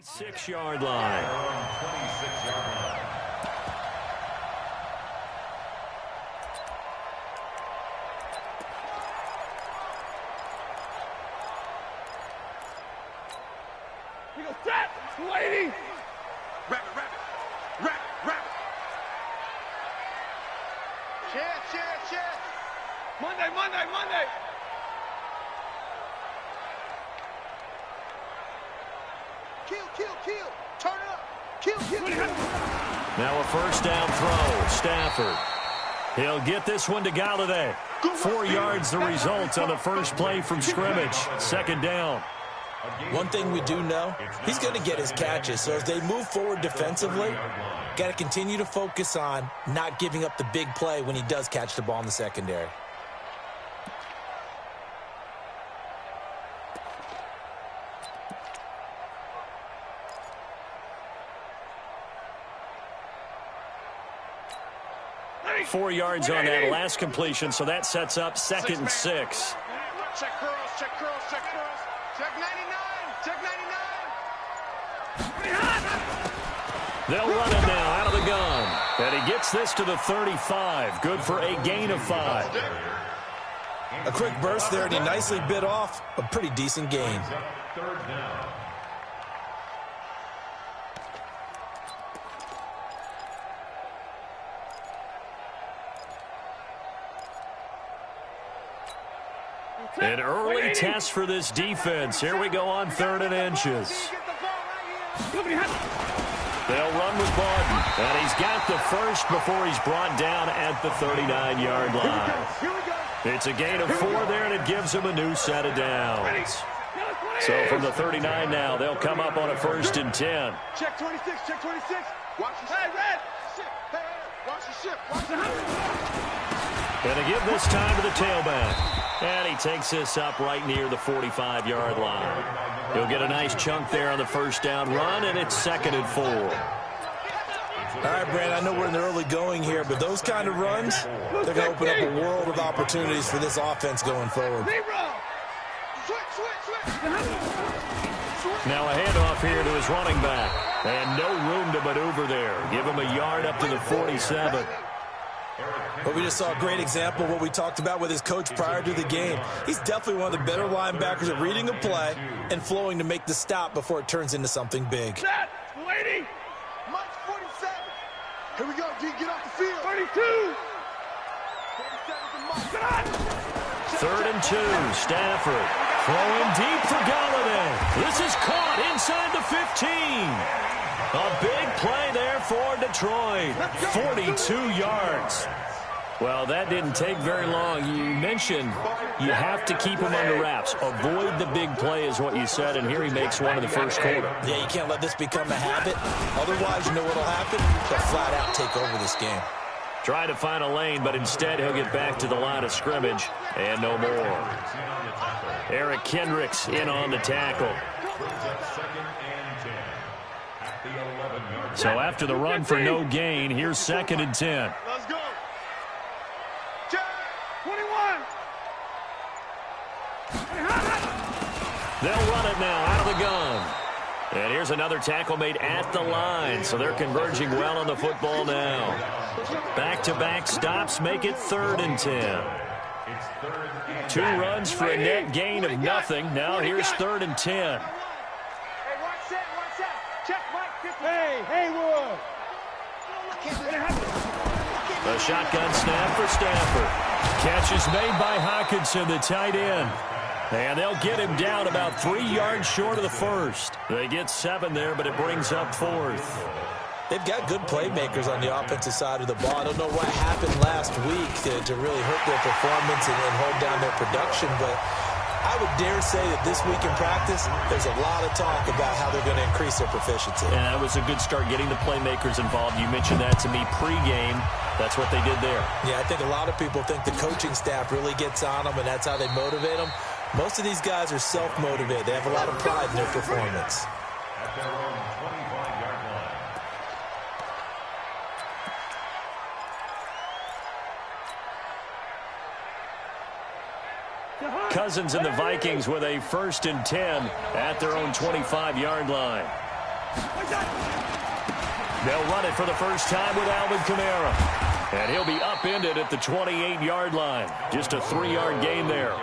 6-yard line. 26-yard line. We go trap, lady. Wrap it. Chance. Monday. Kill. Turn it up. Kill. Now a first down throw. Stafford. He'll get this one to Galladay. 4 yards the result on the first play from scrimmage. Second down. One thing we do know, he's going to get his catches. So as they move forward defensively, got to continue to focus on not giving up the big play when he does catch the ball in the secondary. Hey. 4 yards on that last completion, so that sets up 2nd and 6. Check curls. Check 99. They'll run it now out of the gun. And he gets this to the 35. Good for a gain of 5. A quick burst there, and he nicely bit off a pretty decent gain. Third down. An early test for this defense. Here we go on 3rd and inches. They'll run with Barton. And he's got the first before he's brought down at the 39-yard line. It's a gain of 4 there, and it gives him a new set of downs. So from the 39 now, they'll come up on a 1st and 10. Check 26. Watch the ship. Hey, Red. Watch the ship. And to give this time to the tailback. And he takes this up right near the 45-yard line. He'll get a nice chunk there on the first down run, and it's 2nd and 4. All right, Brand, I know we're in the early going here, but those kind of runs, they're going to open up a world of opportunities for this offense going forward. Now a handoff here to his running back. And no room to maneuver there. Give him a yard up to the 47. But we just saw a great example of what we talked about with his coach prior to the game. He's definitely one of the better linebackers at reading a play and flowing to make the stop before it turns into something big. Set, lady. Mike 47. Here we go, D. Get off the field. 32. 3rd and 2. Stafford throwing deep for Galladay. This is caught inside the 15. A big play there for Detroit. 42 yards. Well, that didn't take very long. You mentioned you have to keep him under wraps. Avoid the big play is what you said, and here he makes one in the first quarter. Yeah, you can't let this become a habit. Otherwise, you know what will happen? They'll flat out take over this game. Try to find a lane, but instead he'll get back to the line of scrimmage and no more. Eric Kendricks in on the tackle. So after the run for no gain, here's 2nd and 10. Let's go. Check. 21. They'll run it now out of the gun. And here's another tackle made at the line, so they're converging well on the football now. Back-to-back stops make it 3rd and 10. 2 runs for a net gain of nothing. Now here's 3rd and 10. Hey, Wood. A shotgun snap for Stafford. Catch is made by Hockenson, the tight end. And they'll get him down about 3 yards short of the first. They get 7 there, but it brings up 4th. They've got good playmakers on the offensive side of the ball. I don't know what happened last week to really hurt their performance and hold down their production, but I would dare say that this week in practice, there's a lot of talk about how they're going to increase their proficiency. And that was a good start, getting the playmakers involved. You mentioned that to me pregame. That's what they did there. Yeah, I think a lot of people think the coaching staff really gets on them, and that's how they motivate them. Most of these guys are self-motivated. They have a lot of pride in their performance. At their own 25-yard line. Cousins and the Vikings with a 1st and 10 at their own 25-yard line. They'll run it for the first time with Alvin Kamara. And he'll be upended at the 28-yard line. Just a 3-yard gain there.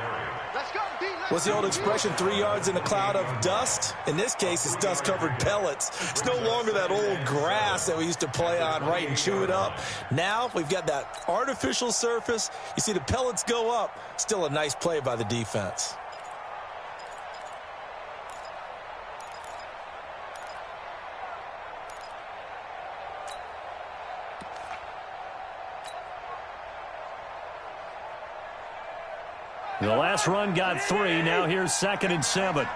What's the old expression, 3 yards in a cloud of dust? In this case, it's dust-covered pellets. It's no longer that old grass that we used to play on, right, and chew it up. Now we've got that artificial surface. You see the pellets go up. Still a nice play by the defense. The last run got 3. Now here's 2nd and 7.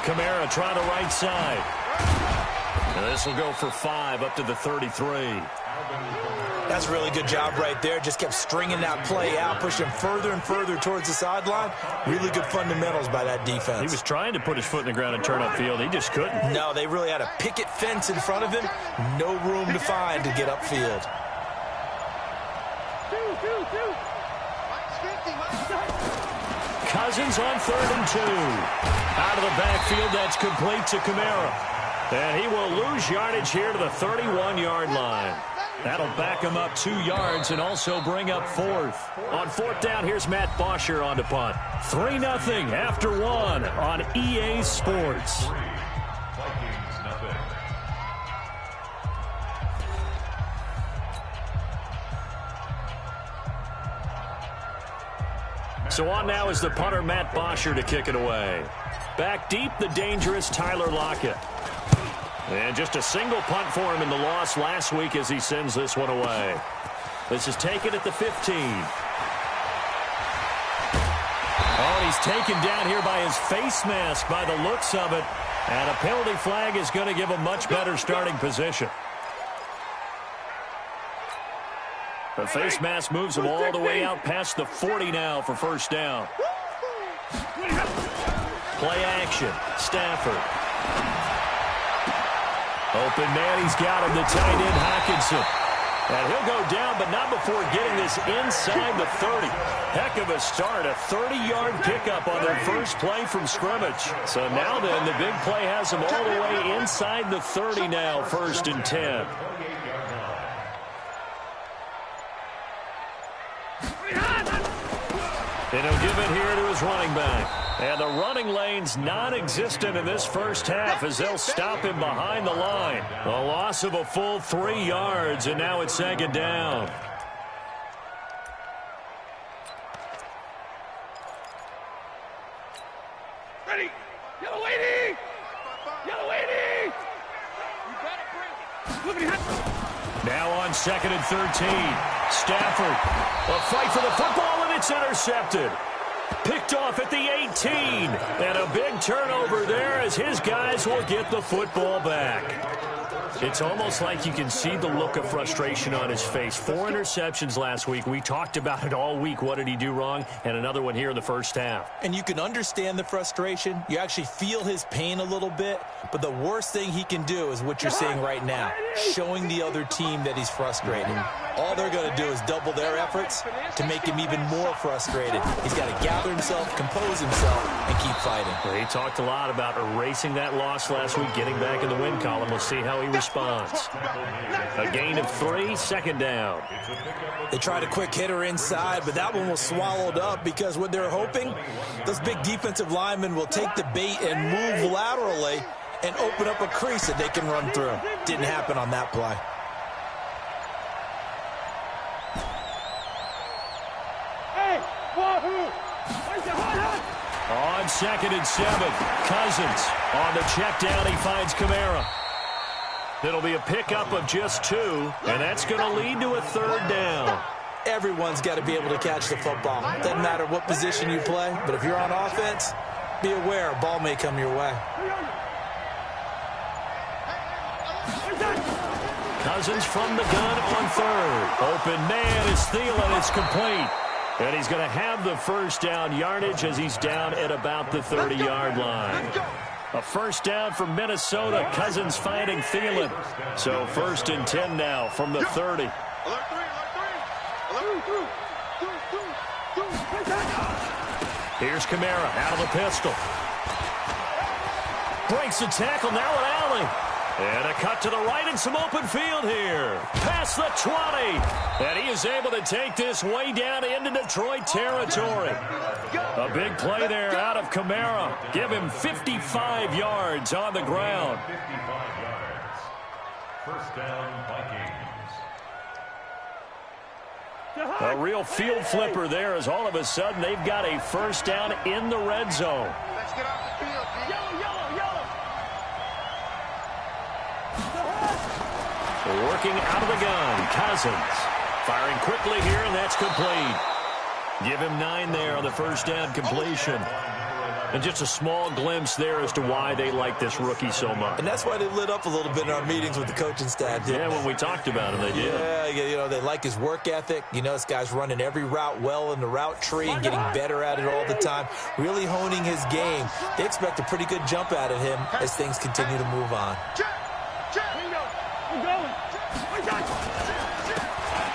Kamara trying to right side. And this will go for 5 up to the 33. That's a really good job right there. Just kept stringing that play out, pushing further and further towards the sideline. Really good fundamentals by that defense. He was trying to put his foot in the ground and turn upfield. He just couldn't. No, they really had a picket fence in front of him. No room to find to get upfield. Cousins on 3rd and 2. Out of the backfield, that's complete to Kamara. And he will lose yardage here to the 31-yard line. That'll back him up 2 yards and also bring up 4th. On 4th down, here's Matt Bosher on to punt. 3-0 after 1 on EA Sports. So on now is the punter, Matt Bosher, to kick it away. Back deep, the dangerous Tyler Lockett. And just a single punt for him in the loss last week as he sends this one away. This is taken at the 15. Oh, and he's taken down here by his face mask by the looks of it. And a penalty flag is going to give a much better starting position. The face mask moves him all the way out past the 40 now for first down. Play action. Stafford. Open man, he's got him, the tight end, Hockenson. And he'll go down, but not before getting this inside the 30. Heck of a start, a 30-yard pickup on their first play from scrimmage. So now then, the big play has him all the way inside the 30 now, 1st and 10. And he'll give it here to his running back. And the running lane's non-existent in this first half as they'll stop him behind the line. A loss of a full 3 yards, and now it's 2nd down. Ready. Yellow lady. Yellow lady. You better bring it. Now on 2nd and 13. Stafford. A fight for the football, and it's intercepted. Picked off at the 18. And a big turnover there as his guys will get the football back. It's almost like you can see the look of frustration on his face. 4 interceptions last week. We talked about it all week. What did he do wrong? And another one here in the first half. And you can understand the frustration. You actually feel his pain a little bit. But the worst thing he can do is what you're seeing right now, showing the other team that he's frustrated. All they're going to do is double their efforts to make him even more frustrated. He's got to gather himself, compose himself, and keep fighting. Well, he talked a lot about erasing that loss last week, getting back in the win column. We'll see how he responds. A gain of 3, 2nd down. They tried a quick hitter inside, but that one was swallowed up because what they're hoping, those big defensive linemen will take the bait and move laterally and open up a crease that they can run through. Didn't happen on that play. On 2nd and 7, Cousins on the check down. He finds Kamara. It'll be a pickup of just 2, and that's going to lead to a 3rd down. Everyone's got to be able to catch the football. Doesn't matter what position you play, but if you're on offense, be aware a ball may come your way. Cousins from the gun on 3rd. Open man is Thielen. It's complete. And he's going to have the first down yardage as he's down at about the 30-yard line. A first down from Minnesota. Cousins finding Thielen. So 1st and 10 now from the 30. Here's Kamara out of the pistol. Breaks the tackle, now an alley. And a cut to the right and some open field here. Past the 20. And he is able to take this way down into Detroit territory. A big play there out of Kamara. Give him 55 yards on the ground. 55 yards. First down, Vikings. A real field flipper there as all of a sudden they've got a first down in the red zone. Let's get off the field. Yellow, yellow, yellow. Working out of the gun, Cousins. Firing quickly here, and that's complete. Give him 9 there on the first down completion. And just a small glimpse there as to why they like this rookie so much. And that's why they lit up a little bit in our meetings with the coaching staff. Yeah, when we talked about him, they did. Yeah, you know, they like his work ethic. You know, this guy's running every route well in the route tree and getting better at it all the time, really honing his game. They expect a pretty good jump out of him as things continue to move on.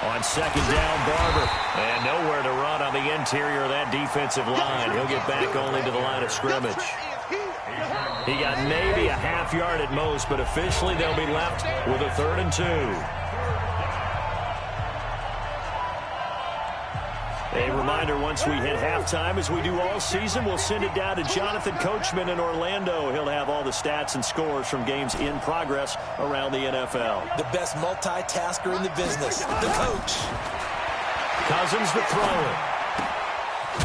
On second down, Barber. And nowhere to run on the interior of that defensive line. He'll get back only to the line of scrimmage. He got maybe a half yard at most, but officially they'll be left with a 3rd and 2. A reminder, once we hit halftime, as we do all season, we'll send it down to Jonathan Coachman in Orlando. He'll have all the stats and scores from games in progress around the NFL. The best multitasker in the business, the coach. Cousins to throw it.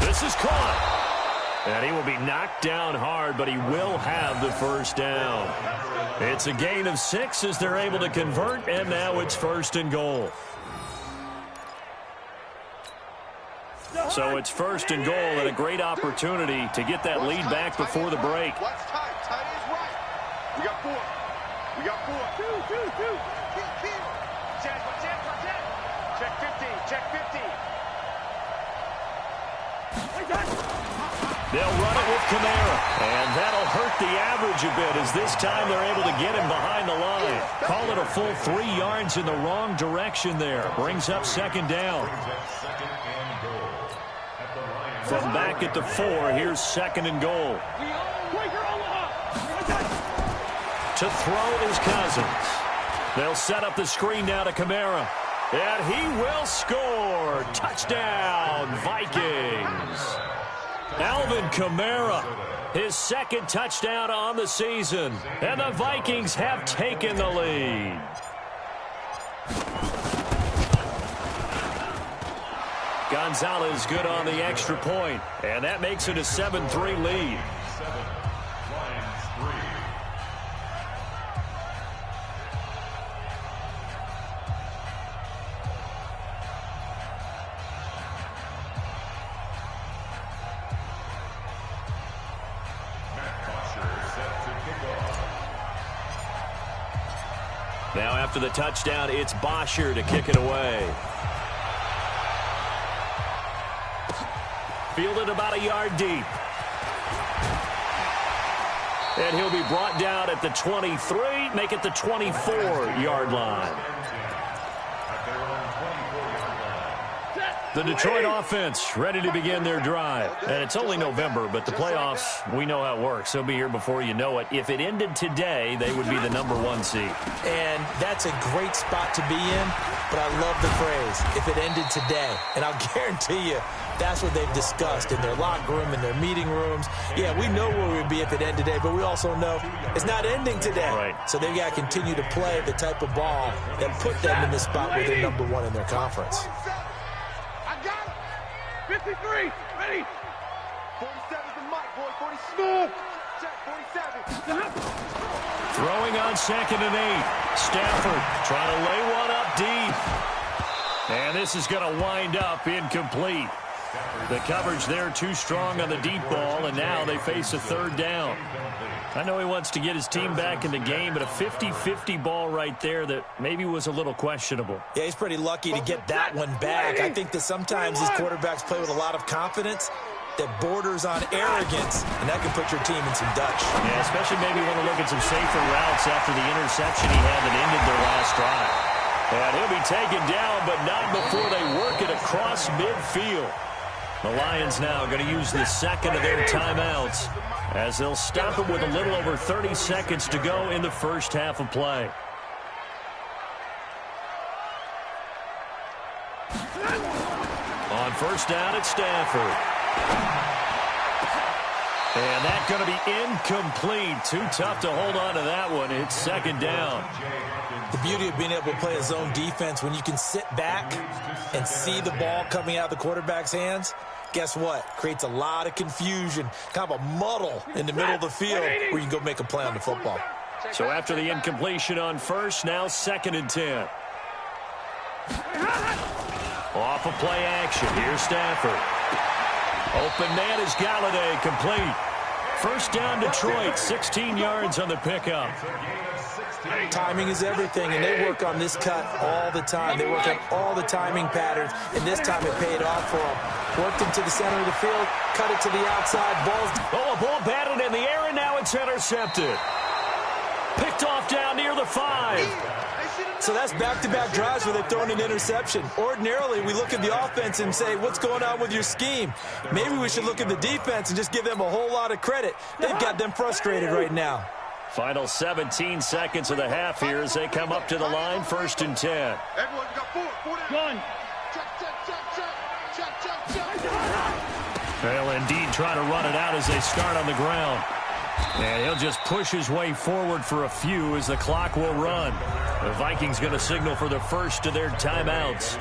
This is caught. And he will be knocked down hard, but he will have the first down. It's a gain of 6 as they're able to convert, and now it's 1st and goal. So it's 1st and goal and a great opportunity to get that lead back before the break. What's tight? Tight is right. We got 4. We got 4. 2. Check. Check 50. Check 50. They'll run it with Kamara, and that'll hurt the average a bit as this time they're able to get him behind the line. Call it a full 3 yards in the wrong direction there. Brings up 2nd down. From back at the 4, here's 2nd and goal. To throw is Cousins. They'll set up the screen now to Kamara. And he will score. Touchdown, Vikings. Alvin Kamara, his 2nd touchdown on the season. And the Vikings have taken the lead. Gonzalez good on the extra point, and that makes it a 7-3 lead. Now after the touchdown, it's Bosher to kick it away. Fielded about a yard deep. And he'll be brought down at the 23, make it the 24-yard line. The Detroit offense ready to begin their drive. And it's only November, but the playoffs, we know how it works. They'll be here before you know it. If it ended today, they would be the #1 seed. And that's a great spot to be in, but I love the phrase, if it ended today. And I'll guarantee you, that's what they've discussed in their locker room, in their meeting rooms. Yeah, we know where we'd be if it ended today, but we also know it's not ending today. Right. So they've got to continue to play the type of ball that put them in the spot where they're #1 in their conference. 53, ready. 47's the mic, boy. 47. Check 47. Throwing on 2nd and 8. Stafford trying to lay one up deep. And this is going to wind up incomplete. The coverage there too strong on the deep ball, and now they face a 3rd down. I know he wants to get his team back in the game, but a 50-50 ball right there that maybe was a little questionable. Yeah, he's pretty lucky to get that one back. I think that sometimes these quarterbacks play with a lot of confidence that borders on arrogance, and that can put your team in some Dutch. Yeah, especially maybe want to look at some safer routes after the interception he had that ended their last drive. And he'll be taken down, but not before they work it across midfield. The Lions now going to use the second of their timeouts as they'll stop it with a little over 30 seconds to go in the first half of play. On first down, it's Stafford. And that's going to be incomplete. Too tough to hold on to that one. It's second down. The beauty of being able to play a zone defense, when you can sit back and see the ball coming out of the quarterback's hands, guess what? Creates a lot of confusion, kind of a muddle in the middle of the field where you can go make a play on the football. So after the incompletion on first, now second and 10. Off of play action. Here's Stafford. Open man is Galladay, complete. First down Detroit, 16 yards on the pickup. Timing is everything, and they work on this cut all the time. They work on all the timing patterns, and this time it paid off for them. Worked into the center of the field, cut it to the outside. A ball batted in the air, and now it's intercepted. Picked off down near the 5. So that's back-to-back drives where they've thrown an interception. Ordinarily, we look at the offense and say, what's going on with your scheme? Maybe we should look at the defense and just give them a whole lot of credit. They've got them frustrated right now. Final 17 seconds of the half here as they come up to the line, first and 10. Everyone, we got four down. They'll indeed try to run it out as they start on the ground. And he'll just push his way forward for a few as the clock will run. The Vikings going to signal for the first of their timeouts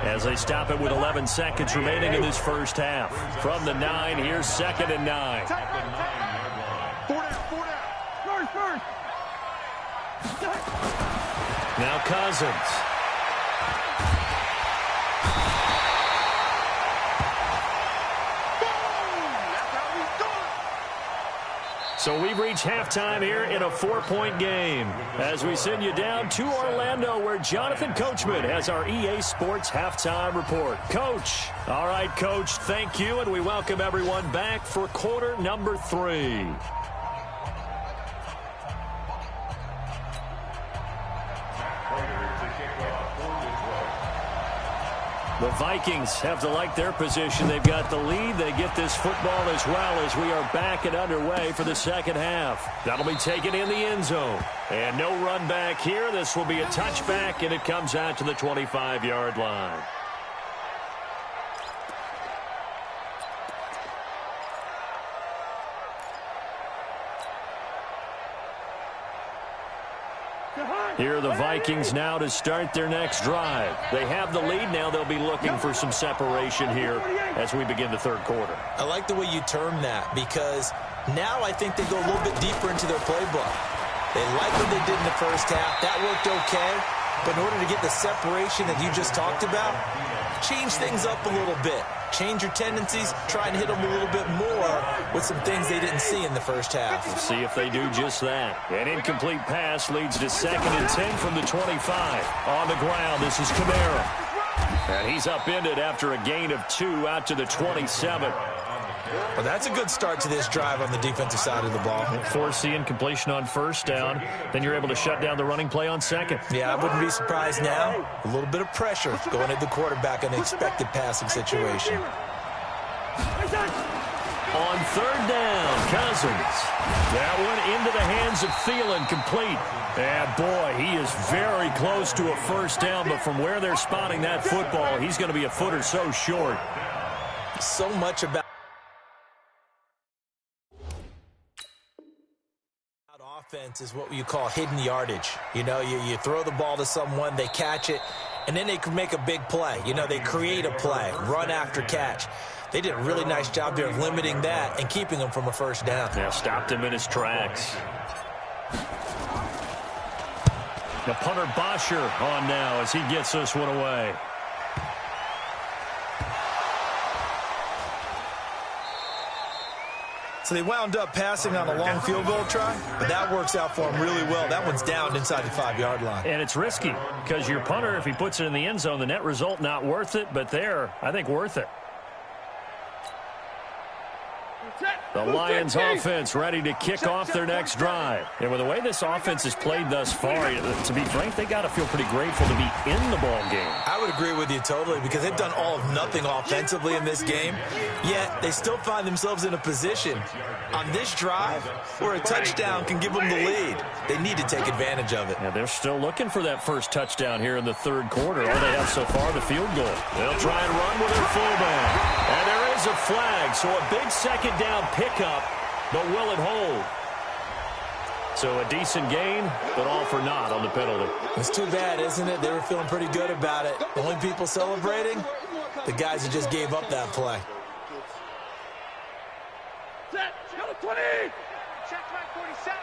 as they stop it with 11 seconds remaining in this first half. From the 9, here's second and 9. First. Now Cousins. So we've reached halftime here in a 4-point game as we send you down to Orlando where Jonathan Coachman has our EA Sports halftime report. Coach. All right, Coach, thank you, and we welcome everyone back for quarter number 3. The Vikings have to like their position. They've got the lead. They get this football as well as we are back and underway for the second half. That'll be taken in the end zone. And no run back here. This will be a touchback, and it comes out to the 25-yard line. Here are the Vikings now to start their next drive. They have the lead. Now they'll be looking for some separation here as we begin the third quarter. I like the way you term that because now I think they go a little bit deeper into their playbook. They like what they did in the first half. That worked okay. But in order to get the separation that you just talked about, change things up a little bit. Change your tendencies, try and hit them a little bit more with some things they didn't see in the first half. We'll see if they do just that. An incomplete pass leads to second and 10 from the 25. On the ground, this is Kamara. And he's upended after a gain of 2 out to the 27. Well, that's a good start to this drive on the defensive side of the ball. Force the incompletion on first down. Then you're able to shut down the running play on second. Yeah, I wouldn't be surprised now. A little bit of pressure going at the quarterback in an expected passing situation. On third down, Cousins. That one into the hands of Thielen, complete. And boy, he is very close to a first down, but from where they're spotting that football, he's going to be a foot or so short. So much about offense is what you call hidden yardage. You know, you throw the ball to someone, they catch it, and then they can make a big play. You know, they create a play, run after catch. They did a really nice job there of limiting that and keeping him from a first down. Yeah, stopped him in his tracks. The punter Bosher on now as he gets this one away. So they wound up passing on a long field goal try, but that works out for them really well. That one's down inside the 5-yard line. And it's risky because your punter, if he puts it in the end zone, the net result not worth it, but there, I think worth it. The Lions offense ready to kick off their next drive. And with the way this offense has played thus far, to be frank, they got to feel pretty grateful to be in the ball game. I would agree with you totally because they've done all of nothing offensively in this game, yet they still find themselves in a position on this drive where a touchdown can give them the lead. They need to take advantage of it. Yeah, they're still looking for that first touchdown here in the third quarter. All they have so far, the field goal. They'll try and run with their fullback. And there is a flag, so a big second down pickup, but will it hold? So a decent gain, but all for naught on the penalty. It's too bad, isn't it? They were feeling pretty good about it. The only people celebrating, the guys who just gave up that play. Set, 20. Check right 47.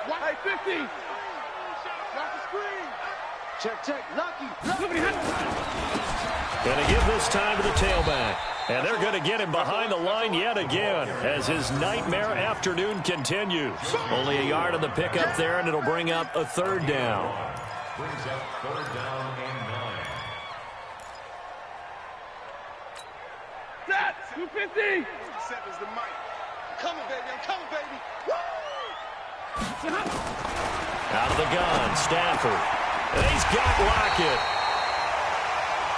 Hey, 50. Watch the screen. Check. Lucky. Going to give this time to the tailback. And they're going to get him behind the line yet again as his nightmare afternoon continues. Only a yard on the pickup there, and it'll bring up a third down. Brings up third down and 9. Set, 250. 47's the mic. I'm coming, baby. Woo! Out of the gun, Stafford. And he's got Lockett.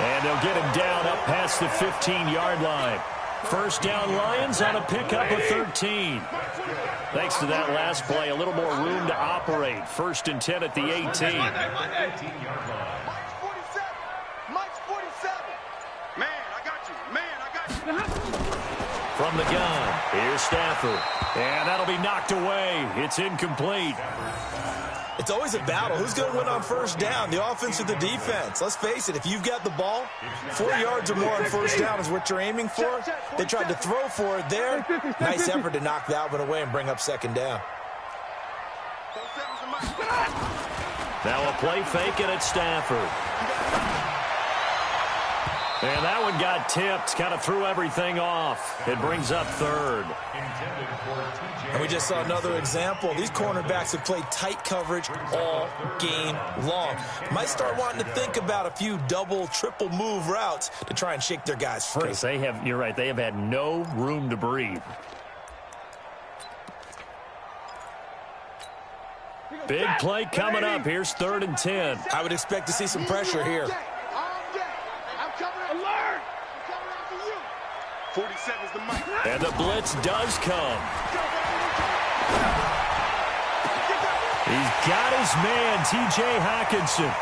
And they'll get him down up past the 15-yard line. First down Lions on a pickup of 13. Thanks to that last play, a little more room to operate. First and 10 at the 18. Mike's 47. Mike's 47. Man, I got you. From the gun, here's Stafford. And that'll be knocked away. It's incomplete. It's always a battle. Who's going to win on first down, the offense or the defense? Let's face it, if you've got the ball, 4 yards or more on first down is what you're aiming for. They tried to throw for it there. Nice effort to knock that one away and bring up second down. Now a play fake it at Stafford. And that one got tipped, kind of threw everything off. It brings up third. And we just saw another example. These cornerbacks have played tight coverage all game long. Might start wanting to think about a few double, triple move routes to try and shake their guys free. You're right, they have had no room to breathe. Big play coming up. Here's 3rd and 10. I would expect to see some pressure here. 47's the mic. And the blitz does come. He's got his man, T.J. Hockenson.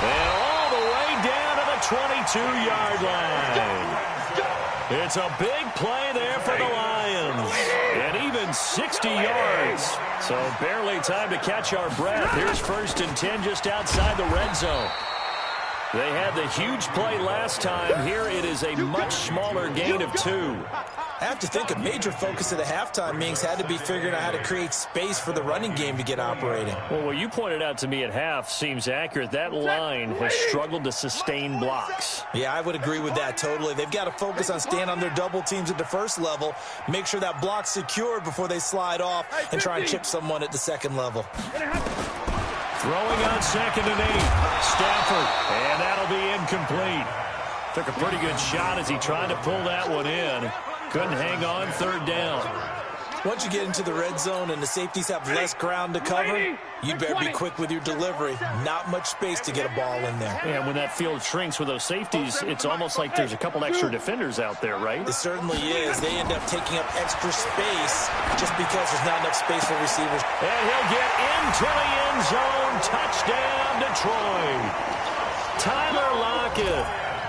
And all the way down to the 22-yard line. It's a big play there for the Lions. And even 60 yards. So barely time to catch our breath. Here's 1st and 10 just outside the red zone. They had the huge play last time. Here it is a much smaller gain of 2. I have to think a major focus of the halftime meetings had to be figuring out how to create space for the running game to get operating. Well, what you pointed out to me at half seems accurate. That line has struggled to sustain blocks. Yeah, I would agree with that totally. They've got to focus on staying on their double teams at the first level, make sure that block's secured before they slide off and try and chip someone at the second level. Throwing on 2nd and 8. Stafford, and that'll be incomplete. Took a pretty good shot as he tried to pull that one in. Couldn't hang on, 3rd down. Once you get into the red zone and the safeties have less ground to cover, you better be quick with your delivery. Not much space to get a ball in there. And when that field shrinks with those safeties, it's almost like there's a couple extra defenders out there, right? It certainly is. They end up taking up extra space just because there's not enough space for receivers. And he'll get into the end zone. Touchdown, Detroit. Tyler Lockett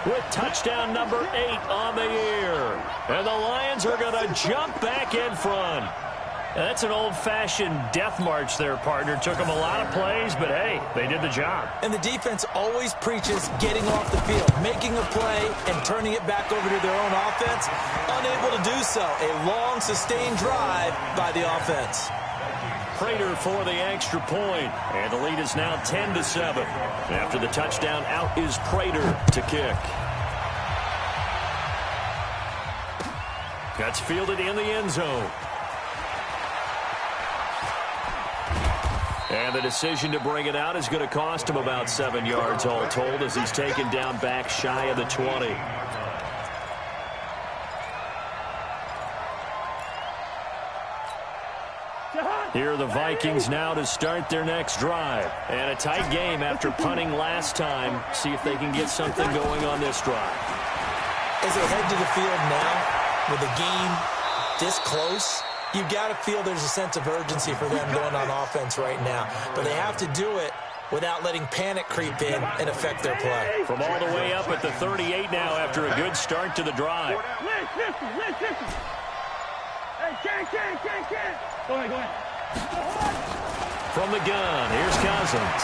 with touchdown number 8 on the year. And the Lions are going to jump back in front. And that's an old-fashioned death march there, partner. Took them a lot of plays, but hey, they did the job. And the defense always preaches getting off the field, making a play, and turning it back over to their own offense. Unable to do so. A long, sustained drive by the offense. Prater for the extra point. And the lead is now 10-7. After the touchdown, out is Prater to kick. That's fielded in the end zone. And the decision to bring it out is going to cost him about 7 yards all told as he's taken down back shy of the 20. Here are the Vikings now to start their next drive. And a tight game after punting last time. See if they can get something going on this drive. As they head to the field now, with the game this close, you've got to feel there's a sense of urgency for them going on offense right now. But they have to do it without letting panic creep in and affect their play. From all the way up at the 38 now after a good start to the drive. Go ahead. From the gun, here's Cousins.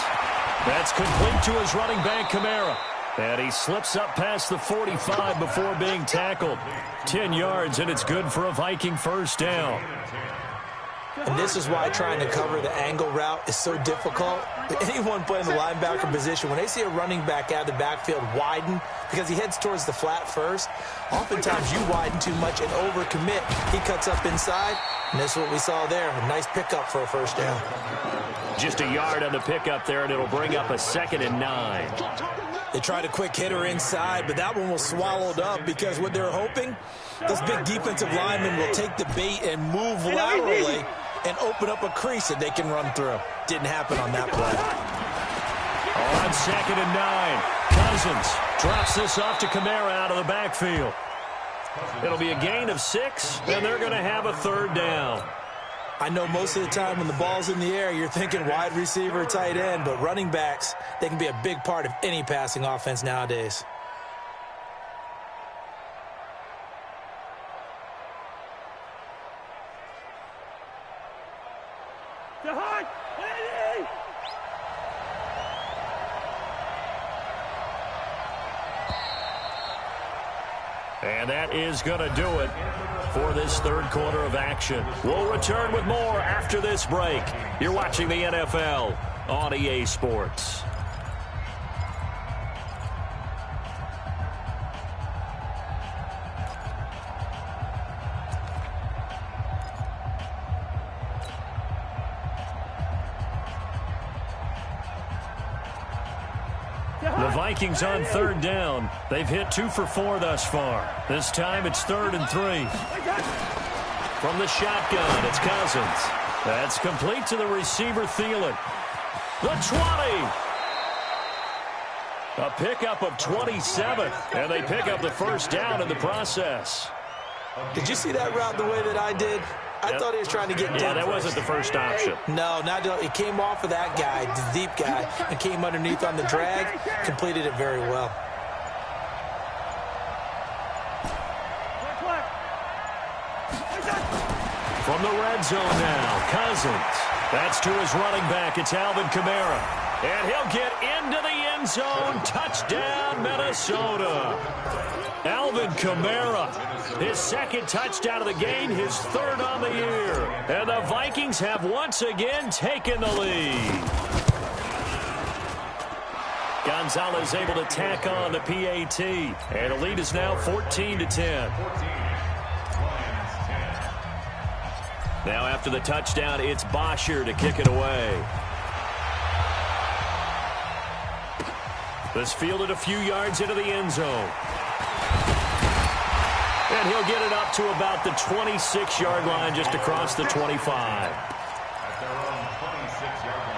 That's complete to his running back, Kamara. And he slips up past the 45 before being tackled. 10 yards, and it's good for a Viking first down. And this is why trying to cover the angle route is so difficult. Anyone playing the linebacker position, when they see a running back out of the backfield widen because he heads towards the flat first, oftentimes you widen too much and overcommit. He cuts up inside, and this is what we saw there. A nice pickup for a first down. Just a yard on the pickup there, and it'll bring up a 2nd and 9. They tried a quick hitter inside, but that one was swallowed up because what they're hoping, those big defensive linemen will take the bait and move laterally and open up a crease that they can run through. Didn't happen on that play. On 2nd and 9, Cousins drops this off to Kamara out of the backfield. It'll be a gain of 6, and they're going to have a 3rd down. I know most of the time when the ball's in the air, you're thinking wide receiver, tight end, but running backs, they can be a big part of any passing offense nowadays. And that is going to do it for this 3rd quarter of action. We'll return with more after this break. You're watching the NFL on EA Sports. The Vikings on 3rd down. They've hit 2 for 4 thus far. This time it's 3rd and 3. From the shotgun, it's Cousins. That's complete to the receiver, Thielen. The 20. A pickup of 27, and they pick up the first down in the process. Did you see that route the way that I did? I thought he was trying to get deep. Yeah, that wasn't the first option. No, it came off of that guy, the deep guy, and came underneath on the drag, completed it very well. From the red zone now, Cousins. That's to his running back. It's Alvin Kamara. And he'll get into the end zone. Touchdown, Minnesota. Alvin Kamara, his 2nd touchdown of the game, his 3rd on the year. And the Vikings have once again taken the lead. Gonzalez able to tack on the PAT. And the lead is now 14-10. Now after the touchdown, it's Bosher to kick it away. This fielded a few yards into the end zone. And he'll get it up to about the 26-yard line, just across the 25. At their own 26-yard line.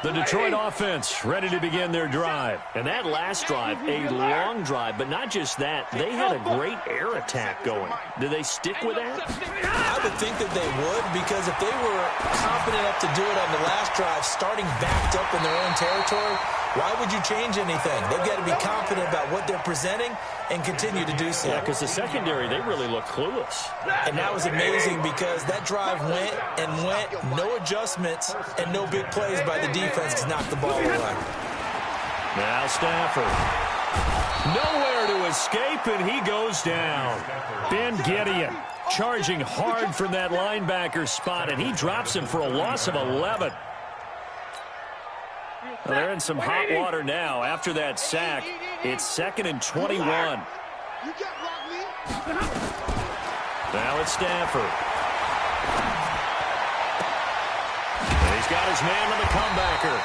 The Detroit offense ready to begin their drive. And that last drive, a long drive, but not just that. They had a great air attack going. Do they stick with that? I would think that they would, because if they were confident enough to do it on the last drive, starting backed up in their own territory, why would you change anything? They've got to be confident about what they're presenting and continue to do so. Yeah, because the secondary, they really look clueless. And that was amazing because that drive went and went, no adjustments and no big plays by the defense to knock the ball away. Now Stafford. Nowhere to escape, and he goes down. Ben Gideon charging hard from that linebacker spot, and he drops him for a loss of 11. Well, they're in some hot water now. After that sack, it's 2nd and 21. Now it's Stafford. And he's got his man on the comebacker.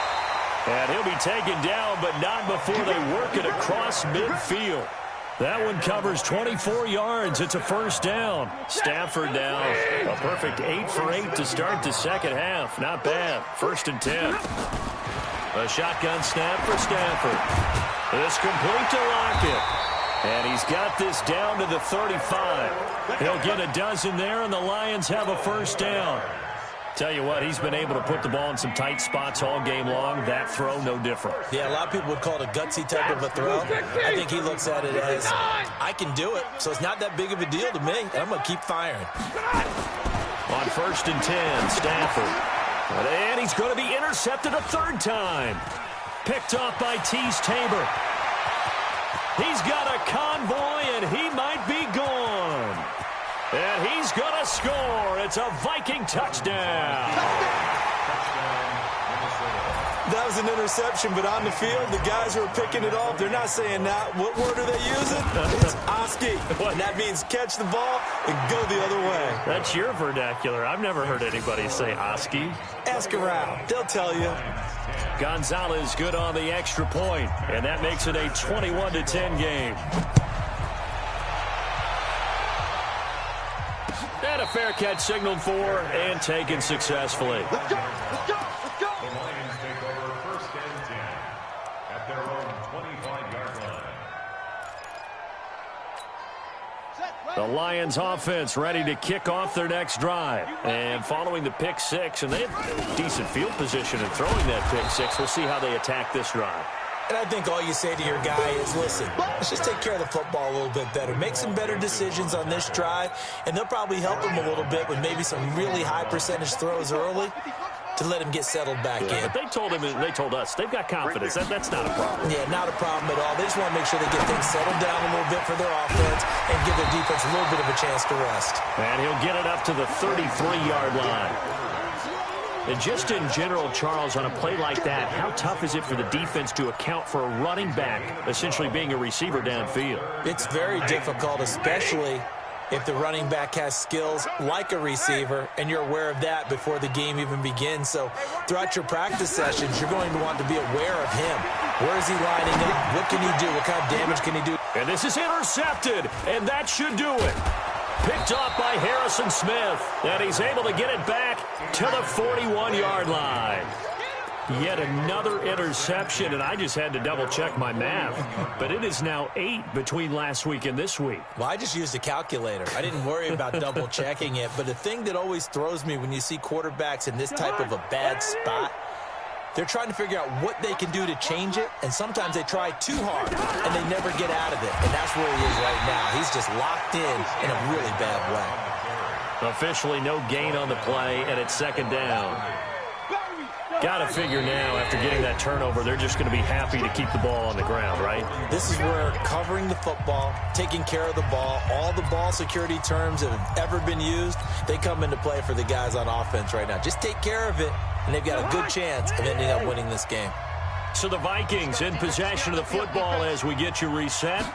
And he'll be taken down, but not before they work it across midfield. That one covers 24 yards. It's a first down. Stafford now a perfect 8 for 8 to start the second half. Not bad. 1st and 10. A shotgun snap for Stafford. This complete to Lockett. And he's got this down to the 35. He'll get a dozen there, and the Lions have a first down. Tell you what, he's been able to put the ball in some tight spots all game long. That throw, no different. Yeah, a lot of people would call it a gutsy type of a throw. I think he looks at it as, I can do it, so it's not that big of a deal to me, and I'm going to keep firing. On 1st and 10, Stafford. And he's going to be intercepted a 3rd time. Picked off by Tease Tabor. He's got a convoy, and he might be gone. And he's going to score. It's a Viking touchdown. That was an interception, but on the field, the guys who are picking it off, they're not saying that. What word are they using? It's Oski. And that means catch the ball and go the other way. That's your vernacular. I've never heard anybody say Oski. Ask around. They'll tell you. Gonzalez good on the extra point, and that makes it a 21-10 game. And a fair catch signaled for and taken successfully. Let's go. Let's go. Let's go. The Lions take over 1st and 10 at their own 25-yard line. The Lions offense ready to kick off their next drive. And following the pick 6, and they have decent field position in throwing that pick 6. We'll see how they attack this drive. And I think all you say to your guy is, listen, let's just take care of the football a little bit better. Make some better decisions on this drive, and they'll probably help him a little bit with maybe some really high percentage throws early to let him get settled back in. But they told him, they told us, they've got confidence. That's not a problem. Yeah, not a problem at all. They just want to make sure they get things settled down a little bit for their offense and give their defense a little bit of a chance to rest. And he'll get it up to the 33-yard line. And just in general, Charles, on a play like that, how tough is it for the defense to account for a running back essentially being a receiver downfield? It's very difficult, especially if the running back has skills like a receiver, and you're aware of that before the game even begins. So throughout your practice sessions, you're going to want to be aware of him. Where is he lining up? What can he do? What kind of damage can he do? And this is intercepted, and that should do it. Picked off by Harrison Smith, and he's able to get it back to the 41-yard line. Yet another interception, and I just had to double-check my math. But it is now 8 between last week and this week. Well, I just used a calculator. I didn't worry about double-checking it. But the thing that always throws me when you see quarterbacks in this type of a bad spot, they're trying to figure out what they can do to change it, and sometimes they try too hard, and they never get out of it. And that's where he is right now. He's just locked in a really bad way. Officially no gain on the play, and it's 2nd down. Got to figure now, after getting that turnover, they're just going to be happy to keep the ball on the ground, right? This is where covering the football, taking care of the ball, all the ball security terms that have ever been used, they come into play for the guys on offense right now. Just take care of it, and they've got a good chance of ending up winning this game. So the Vikings in possession of the football as we get you reset.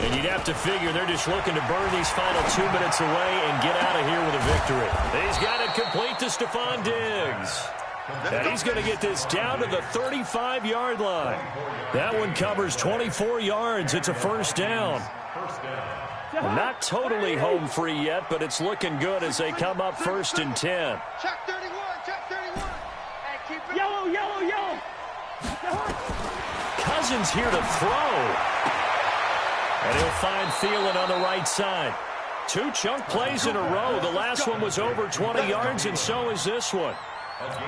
And you'd have to figure they're just looking to burn these final 2 minutes away and get out of here with a victory. He's got it complete to Stephon Diggs. And he's going to get this down to the 35-yard line. That one covers 24 yards. It's a first down. Not totally home free yet, but it's looking good as they come up 1st and 10. Check 31. Check 31. Hey, keep it. Yellow, yellow, yellow. Cousins here to throw. And he'll find Thielen on the right side. 2 chunk plays in a row. The last one was over 20 yards, and so is this one.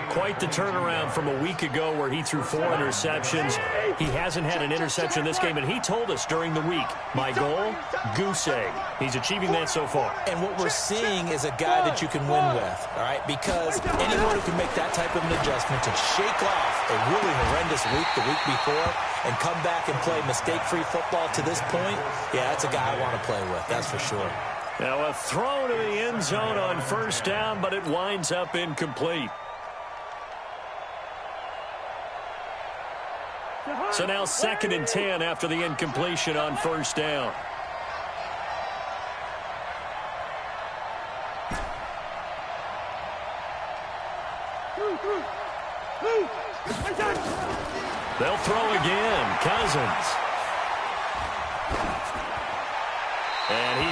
Quite the turnaround from a week ago where he threw 4 interceptions. He hasn't had an interception this game, and he told us during the week, my goal, goose egg. He's achieving that so far. And what we're seeing is a guy that you can win with, all right? Because anyone who can make that type of an adjustment to shake off a really horrendous week the week before and come back and play mistake-free football to this point, yeah, that's a guy I want to play with, that's for sure. Now a throw to the end zone on 1st down, but it winds up incomplete. So now 2nd and 10 after the incompletion on 1st down. They'll throw again. Cousins.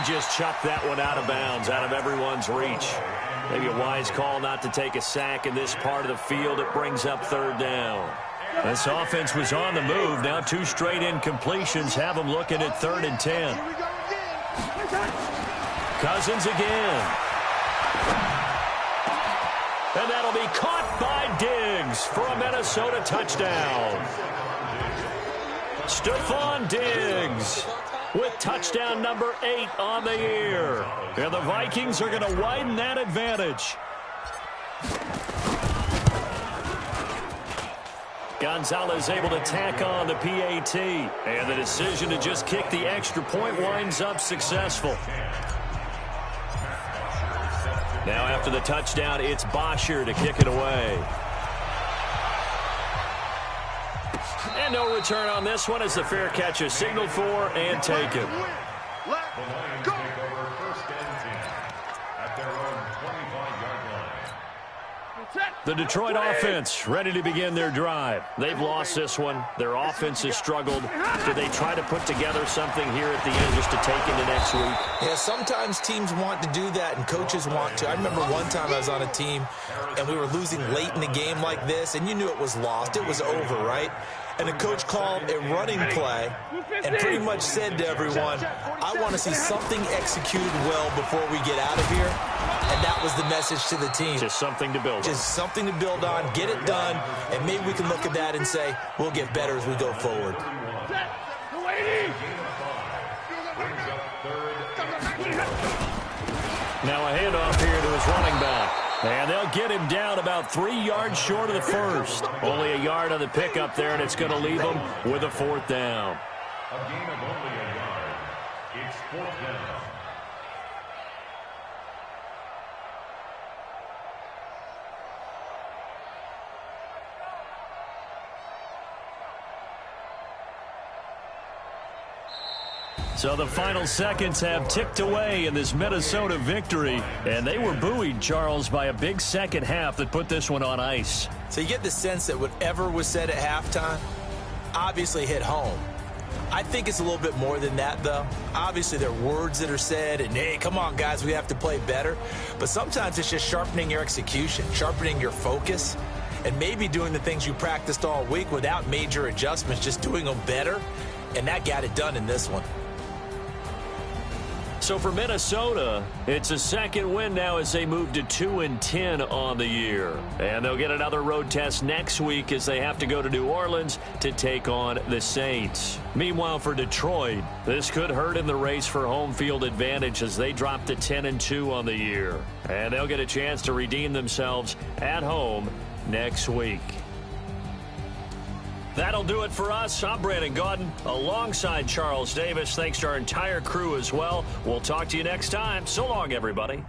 just chucked that one out of bounds, out of everyone's reach. Maybe a wise call not to take a sack in this part of the field. It brings up third down. This offense was on the move. Now 2 straight incompletions have them looking at 3rd and 10. Cousins again. And that'll be caught by Diggs for a Minnesota touchdown. Stephon Diggs with touchdown number 8 on the year. And the Vikings are going to widen that advantage. Gonzalez able to tack on the PAT. And the decision to just kick the extra point winds up successful. Now after the touchdown, it's Bosher to kick it away. And no return on this one as the fair catch is signaled for and taken. Let go. First and 10 at their own 25-yard line. The Detroit offense ready to begin their drive. They've lost this one. Their offense has struggled. Do they try to put together something here at the end just to take into next week? Yeah, sometimes teams want to do that and coaches want to. I remember one time I was on a team and we were losing late in the game like this, and you knew it was lost. It was over, right? And the coach called a running play and pretty much said to everyone, I want to see something executed well before we get out of here. And that was the message to the team. Just something to build on. Just something to build on, get it done, and maybe we can look at that and say, we'll get better as we go forward. Now a handoff here to his running back. And they'll get him down about 3 yards short of the first. Only a yard on the pickup there, and it's going to leave him with a 4th down. A gain of only a yard. It's 4th down. So the final seconds have ticked away in this Minnesota victory. And they were buoyed, Charles, by a big second half that put this one on ice. So you get the sense that whatever was said at halftime obviously hit home. I think it's a little bit more than that, though. Obviously, there are words that are said, and, hey, come on, guys, we have to play better. But sometimes it's just sharpening your execution, sharpening your focus, and maybe doing the things you practiced all week without major adjustments, just doing them better. And that got it done in this one. So for Minnesota, it's a second win now as they move to 2-10 on the year. And they'll get another road test next week as they have to go to New Orleans to take on the Saints. Meanwhile, for Detroit, this could hurt in the race for home field advantage as they drop to 10-2 on the year. And they'll get a chance to redeem themselves at home next week. That'll do it for us. I'm Brandon Gaudin alongside Charles Davis. Thanks to our entire crew as well. We'll talk to you next time. So long, everybody.